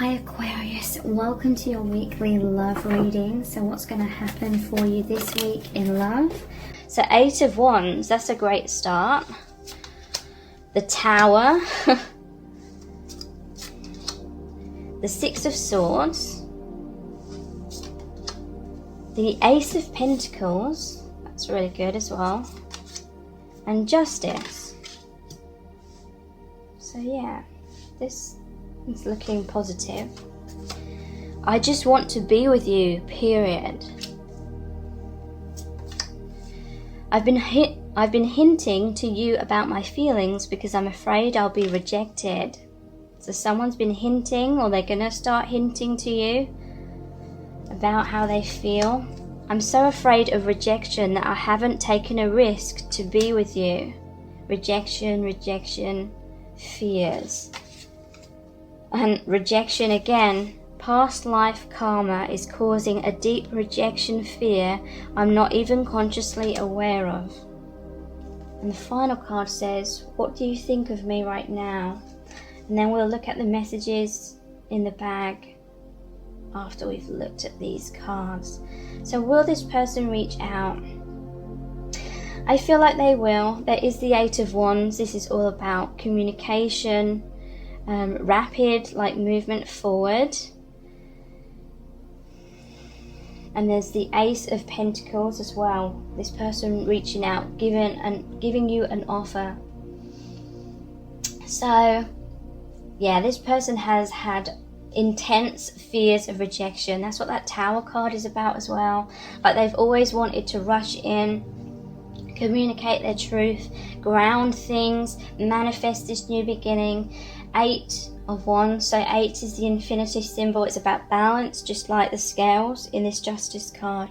Hi Aquarius, welcome to your weekly love reading. So what's going to happen for you this week in love? So 8 of Wands, that's a great start. The Tower. The 6 of Swords. The Ace of Pentacles, that's really good as well. And Justice. So yeah, this is looking positive. I just want to be with you, period. I've been hinting to you about my feelings because I'm afraid I'll be rejected. So someone's been hinting, or they're gonna start hinting to you about how they feel. I'm so afraid of rejection that I haven't taken a risk to be with you. Rejection, rejection, fears. And rejection again, past life karma is causing a deep rejection fear I'm not even consciously aware of. And the final card says, what do you think of me right now? And then we'll look at the messages in the bag after we've looked at these cards. So will this person reach out? I feel like they will. There is the 8 of Wands. This is all about communication, rapid movement forward. And there's the Ace of Pentacles as well. This person reaching out, giving you an offer. So yeah, this person has had intense fears of rejection. That's what that Tower card is about as well. Like they've always wanted to rush in, communicate their truth, ground things, manifest this new beginning. 8 of Wands, so 8 is the infinity symbol. It's about balance, just like the scales in this Justice card.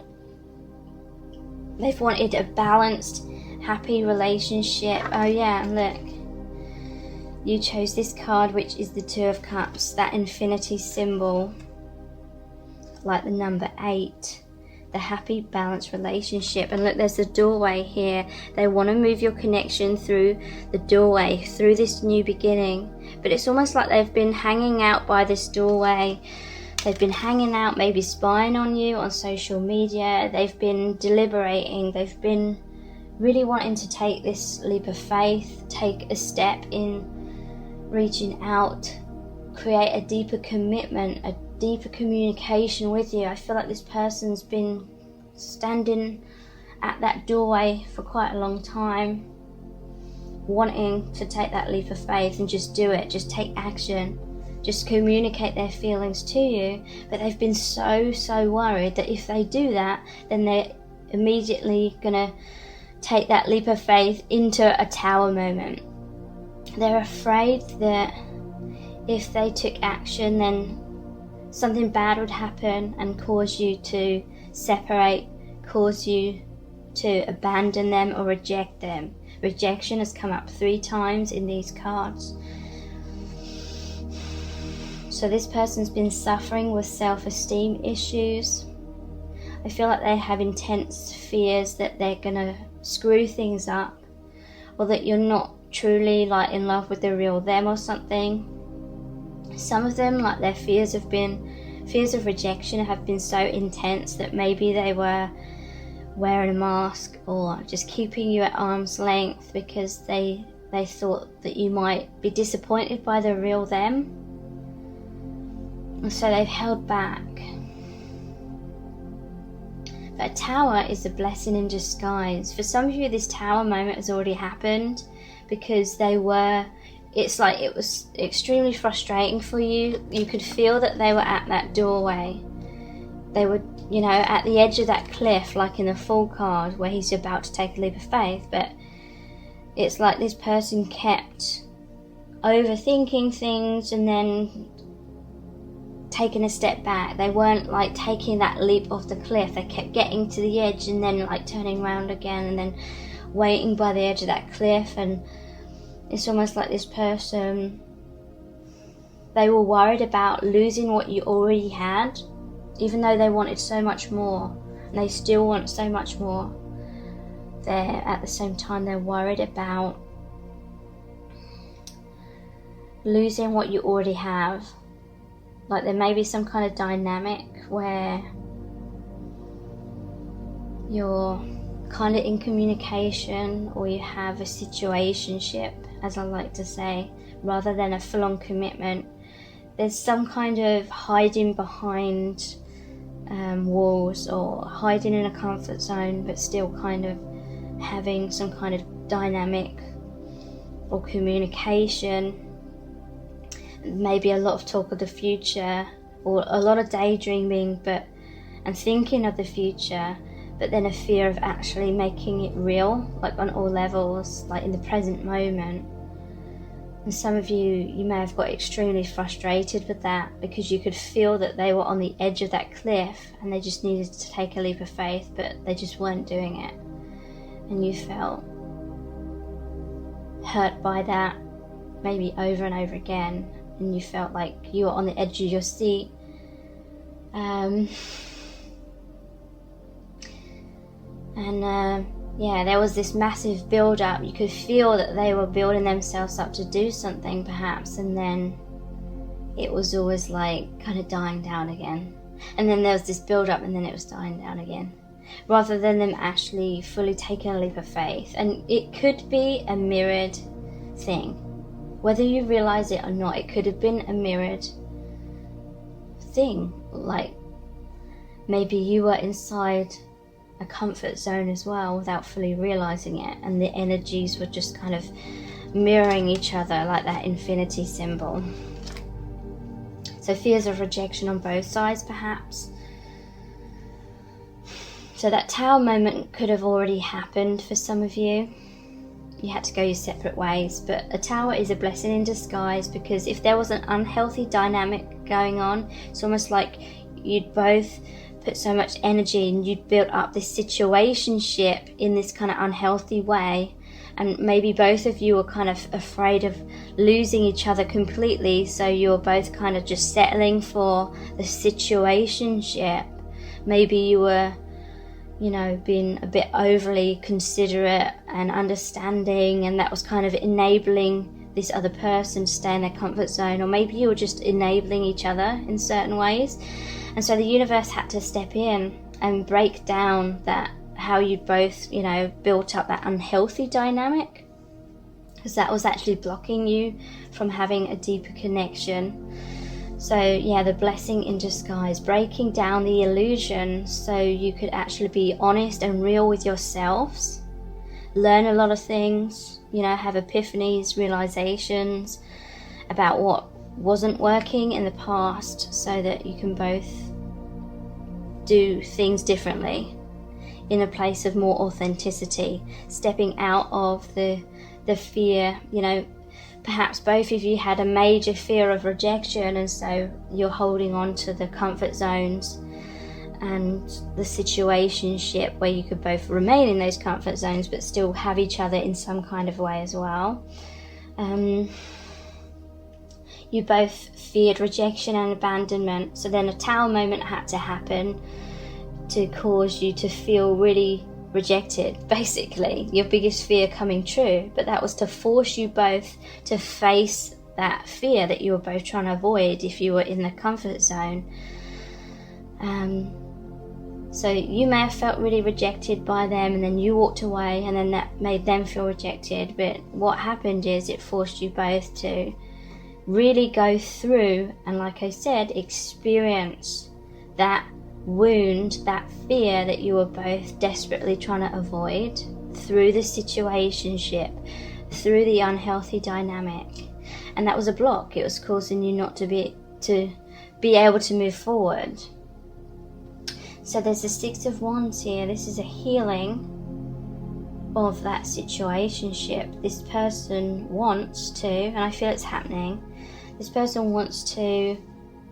They've wanted a balanced, happy relationship. Oh yeah, look, you chose this card, which is the 2 of Cups, that infinity symbol, like the number 8. The happy, balanced relationship. And look, there's the doorway here. They want to move your connection through the doorway, through this new beginning. But it's almost like they've been hanging out by this doorway. They've been hanging out, maybe spying on you on social media. They've been deliberating. They've been really wanting to take this leap of faith, take a step in reaching out, create a deeper commitment, a deeper communication with you. I feel like this person's been standing at that doorway for quite a long time, wanting to take that leap of faith and just do it, just take action, just communicate their feelings to you. But they've been so worried that if they do that, then they're immediately gonna take that leap of faith into a Tower moment. They're afraid that if they took action, then something bad would happen and cause you to separate, cause you to abandon them or reject them. Rejection has come up 3 times in these cards. So this person's been suffering with self-esteem issues. I feel like they have intense fears that they're gonna screw things up, or that you're not truly in love with the real them or something. Some of them, their fears of rejection have been so intense that maybe they were wearing a mask or just keeping you at arm's length because they thought that you might be disappointed by the real them. And so they've held back. But a Tower is a blessing in disguise. For some of you, this Tower moment has already happened because it's like it was extremely frustrating for you. You could feel that they were at that doorway. They were, at the edge of that cliff, like in the Fool card, where he's about to take a leap of faith. But it's like this person kept overthinking things and then taking a step back. They weren't taking that leap off the cliff. They kept getting to the edge and then turning around again and then waiting by the edge of that cliff. And it's almost like this person, they were worried about losing what you already had, even though they wanted so much more, and they still want so much more. At the same time, they're worried about losing what you already have. Like there may be some kind of dynamic where you're kind of in communication, or you have a situationship, as I like to say, rather than a full-on commitment. There's some kind of hiding behind walls, or hiding in a comfort zone, but still kind of having some kind of dynamic or communication. Maybe a lot of talk of the future, or a lot of daydreaming and thinking of the future, but then a fear of actually making it real, like on all levels, like in the present moment. And some of you may have got extremely frustrated with that, because you could feel that they were on the edge of that cliff and they just needed to take a leap of faith, but they just weren't doing it. And you felt hurt by that, maybe over and over again, and you felt like you were on the edge of your seat. Yeah, there was this massive build-up. You could feel that they were building themselves up to do something, perhaps, and then it was always like kind of dying down again. And then there was this build-up, and then it was dying down again, rather than them actually fully taking a leap of faith. And it could be a mirrored thing, whether you realize it or not. It could have been a mirrored thing, like maybe you were inside a comfort zone as well without fully realizing it, and the energies were just kind of mirroring each other, like that infinity symbol. So fears of rejection on both sides, perhaps. So that tower moment could have already happened for some of you. You had to go your separate ways, but a tower is a blessing in disguise, because if there was an unhealthy dynamic going on, it's almost like you'd both put so much energy and you'd built up this situationship in this kind of unhealthy way, and maybe both of you were kind of afraid of losing each other completely, so you were both kind of just settling for the situationship. Maybe you were, you know, being a bit overly considerate and understanding, and that was kind of enabling this other person to stay in their comfort zone, or maybe you were just enabling each other in certain ways. And so the universe had to step in and break down that, how you both, you know, built up that unhealthy dynamic, because that was actually blocking you from having a deeper connection. So yeah, the blessing in disguise, breaking down the illusion so you could actually be honest and real with yourselves, learn a lot of things, you know, have epiphanies, realizations about what wasn't working in the past, so that you can both do things differently in a place of more authenticity, stepping out of the fear. You know, perhaps both of you had a major fear of rejection, and so you're holding on to the comfort zones and the situationship where you could both remain in those comfort zones but still have each other in some kind of way as well. You both feared rejection and abandonment, so then a tower moment had to happen to cause you to feel really rejected, basically, your biggest fear coming true. But that was to force you both to face that fear that you were both trying to avoid if you were in the comfort zone. So you may have felt really rejected by them, and then you walked away, and then that made them feel rejected. But what happened is it forced you both to really go through and, like I said, experience that wound, that fear that you were both desperately trying to avoid, through the situationship, through the unhealthy dynamic. And that was a block. It was causing you not to be able to move forward. So there's the Six of Wands here. This is a healing of that situationship. This person wants to, and I feel it's happening, this person wants to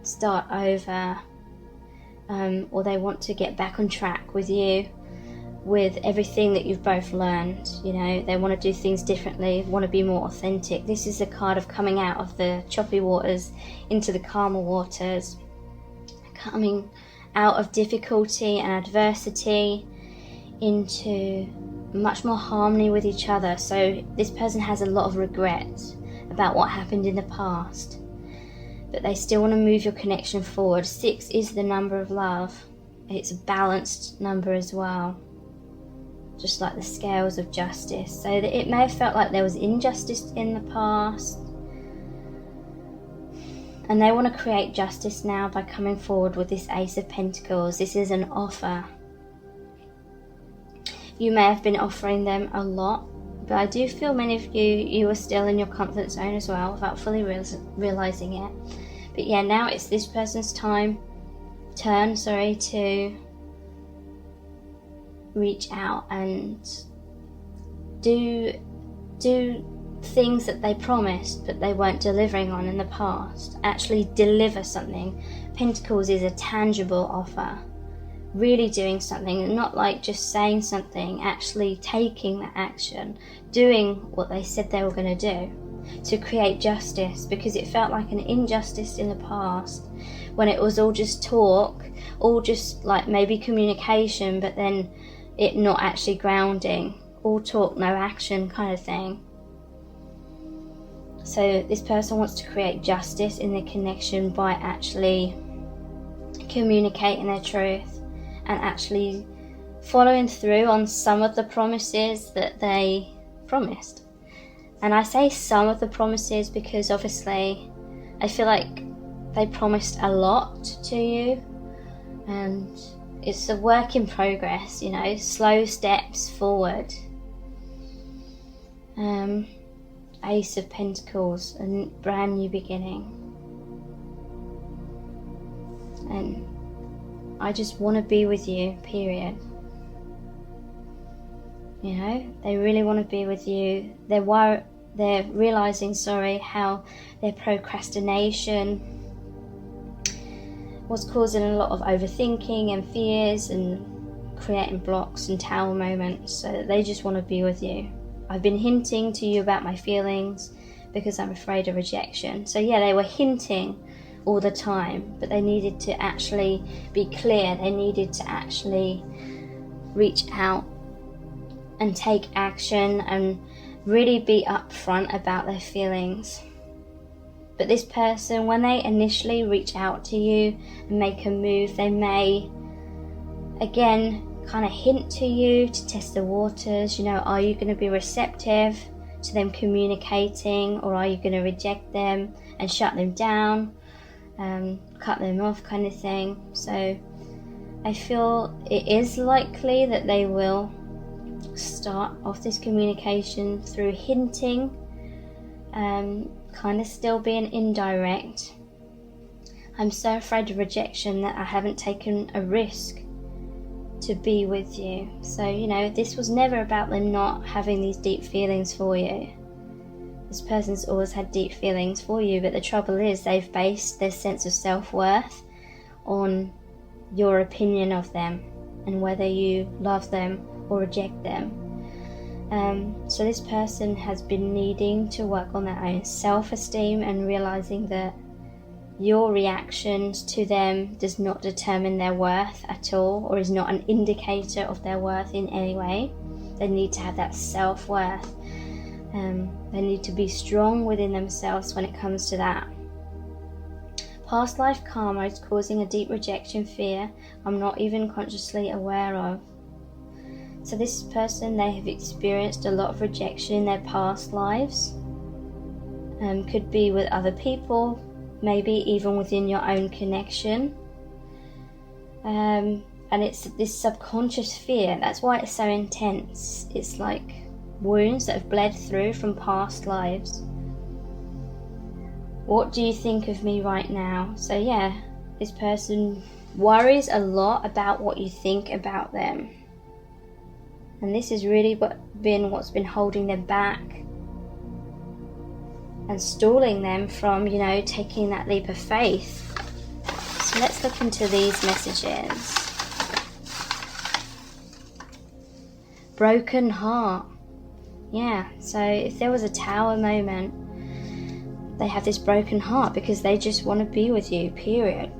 start over, or they want to get back on track with you, with everything that you've both learned. You know, they want to do things differently, want to be more authentic. This is a card of coming out of the choppy waters into the calmer waters, coming out of difficulty and adversity into much more harmony with each other. So this person has a lot of regret about what happened in the past, but they still want to move your connection forward. 6 is the number of love. It's a balanced number as well, just like the scales of justice. So that it may have felt like there was injustice in the past, and they want to create justice now by coming forward with this Ace of Pentacles. This is an offer. You may have been offering them a lot, but I do feel many of you were still in your comfort zone as well without fully realizing it. But yeah, now it's this person's turn, to reach out and do things that they promised but they weren't delivering on in the past. Actually deliver something. Pentacles is a tangible offer. Really doing something, not like just saying something, actually taking the action, doing what they said they were going to do to create justice, because it felt like an injustice in the past when it was all just talk, all just like maybe communication, but then it not actually grounding, all talk, no action kind of thing. So this person wants to create justice in their connection by actually communicating their truth and actually following through on some of the promises that they promised. And I say some of the promises because obviously I feel like they promised a lot to you, and it's a work in progress, you know, slow steps forward. Ace of Pentacles, a brand new beginning. And I just want to be with you, period. You know, they really want to be with you. They're realizing, how their procrastination was causing a lot of overthinking and fears and creating blocks and tower moments. So they just want to be with you. I've been hinting to you about my feelings because I'm afraid of rejection. So yeah, they were hinting all the time, but they needed to actually be clear. They needed to actually reach out and take action and really be upfront about their feelings. But this person, when they initially reach out to you and make a move, they may again kind of hint to you to test the waters. You know, are you going to be receptive to them communicating, or are you going to reject them and shut them down, cut them off kind of thing? So I feel it is likely that they will start off this communication through hinting, kind of still being indirect. I'm so afraid of rejection that I haven't taken a risk to be with you. So, you know, this was never about them not having these deep feelings for you. This person's always had deep feelings for you, but the trouble is they've based their sense of self-worth on your opinion of them and whether you love them or reject them. So this person has been needing to work on their own self-esteem and realizing that your reactions to them does not determine their worth at all, or is not an indicator of their worth in any way. They need to have that self-worth. They need to be strong within themselves when it comes to that. Past life karma is causing a deep rejection fear I'm not even consciously aware of. So this person, they have experienced a lot of rejection in their past lives. Could be with other people, maybe even within your own connection. And it's this subconscious fear. That's why it's so intense. It's like wounds that have bled through from past lives. What do you think of me right now? So yeah, this person worries a lot about what you think about them. And this is really what's been holding them back and stalling them from, you know, taking that leap of faith. So let's look into these messages. Broken heart. Yeah, so if there was a tower moment, they have this broken heart because they just want to be with you, period.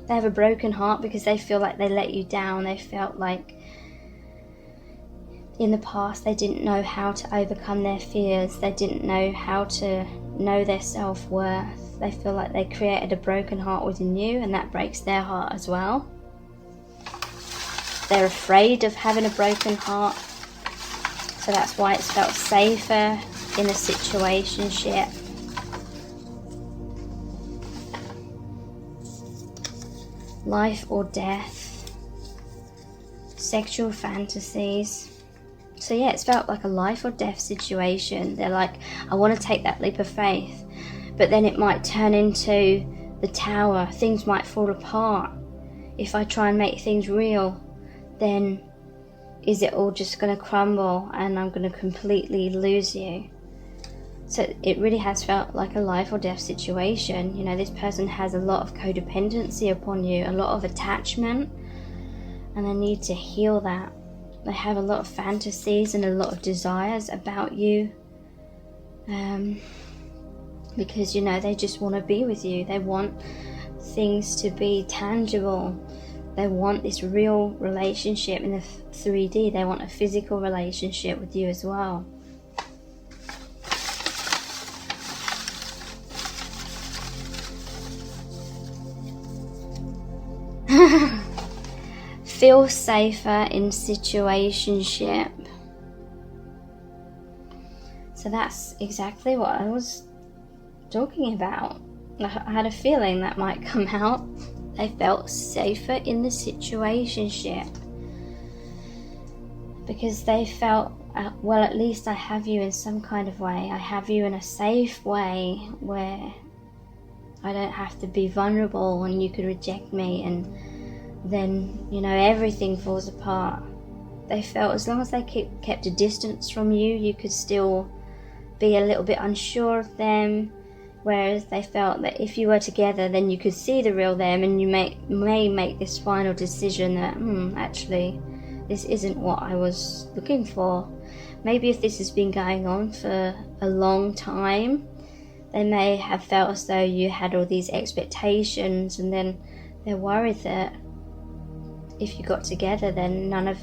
They have a broken heart because they feel like they let you down. They felt like in the past they didn't know how to overcome their fears. They didn't know how to know their self-worth. They feel like they created a broken heart within you, and that breaks their heart as well. They're afraid of having a broken heart, so that's why it's felt safer in a situationship. Life or death, sexual fantasies. So yeah, it's felt like a life or death situation. They're like, I want to take that leap of faith, but then it might turn into the tower. Things might fall apart. If I try and make things real, then is it all just going to crumble and I'm going to completely lose you? So it really has felt like a life or death situation. You know, this person has a lot of codependency upon you, a lot of attachment, and they need to heal that. They have a lot of fantasies and a lot of desires about you, because, you know, they just want to be with you. They want things to be tangible. They want this real relationship in the 3D. They want a physical relationship with you as well. Feel safer in situationship. So that's exactly what I was talking about. I had a feeling that might come out. They felt safer in the situationship because they felt, well, at least I have you in some kind of way. I have you in a safe way where I don't have to be vulnerable and you could reject me, and then, you know, everything falls apart. They felt as long as they kept a distance from you, you could still be a little bit unsure of them. Whereas they felt that if you were together, then you could see the real them, and you may make this final decision that, actually, this isn't what I was looking for. Maybe if this has been going on for a long time, they may have felt as though you had all these expectations, and then they're worried that if you got together, then none of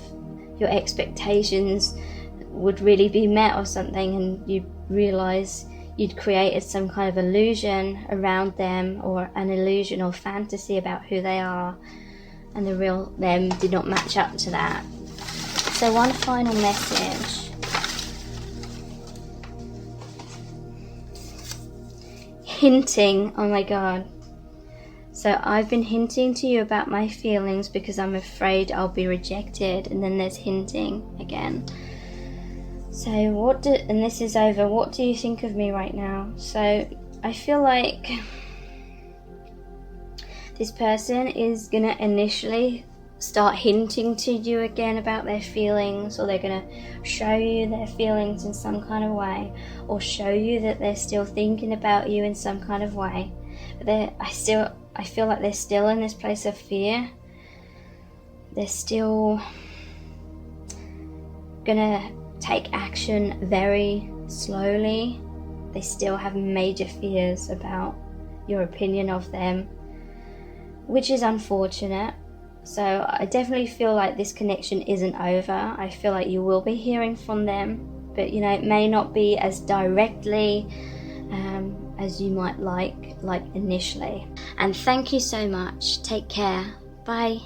your expectations would really be met or something, and you realise you'd created some kind of illusion around them, or an illusion or fantasy about who they are, and the real them did not match up to that. So one final message. Hinting, oh my god. So I've been hinting to you about my feelings because I'm afraid I'll be rejected, and then there's hinting again. So and this is over, what do you think of me right now? So I feel like this person is gonna initially start hinting to you again about their feelings, or they're gonna show you their feelings in some kind of way, or show you that they're still thinking about you in some kind of way. But I feel like they're still in this place of fear. They're still gonna take action very slowly. They still have major fears about your opinion of them, which is unfortunate. So I definitely feel like this connection isn't over. I feel like you will be hearing from them, but you know, it may not be as directly as you might like initially. And thank you so much. Take care. Bye.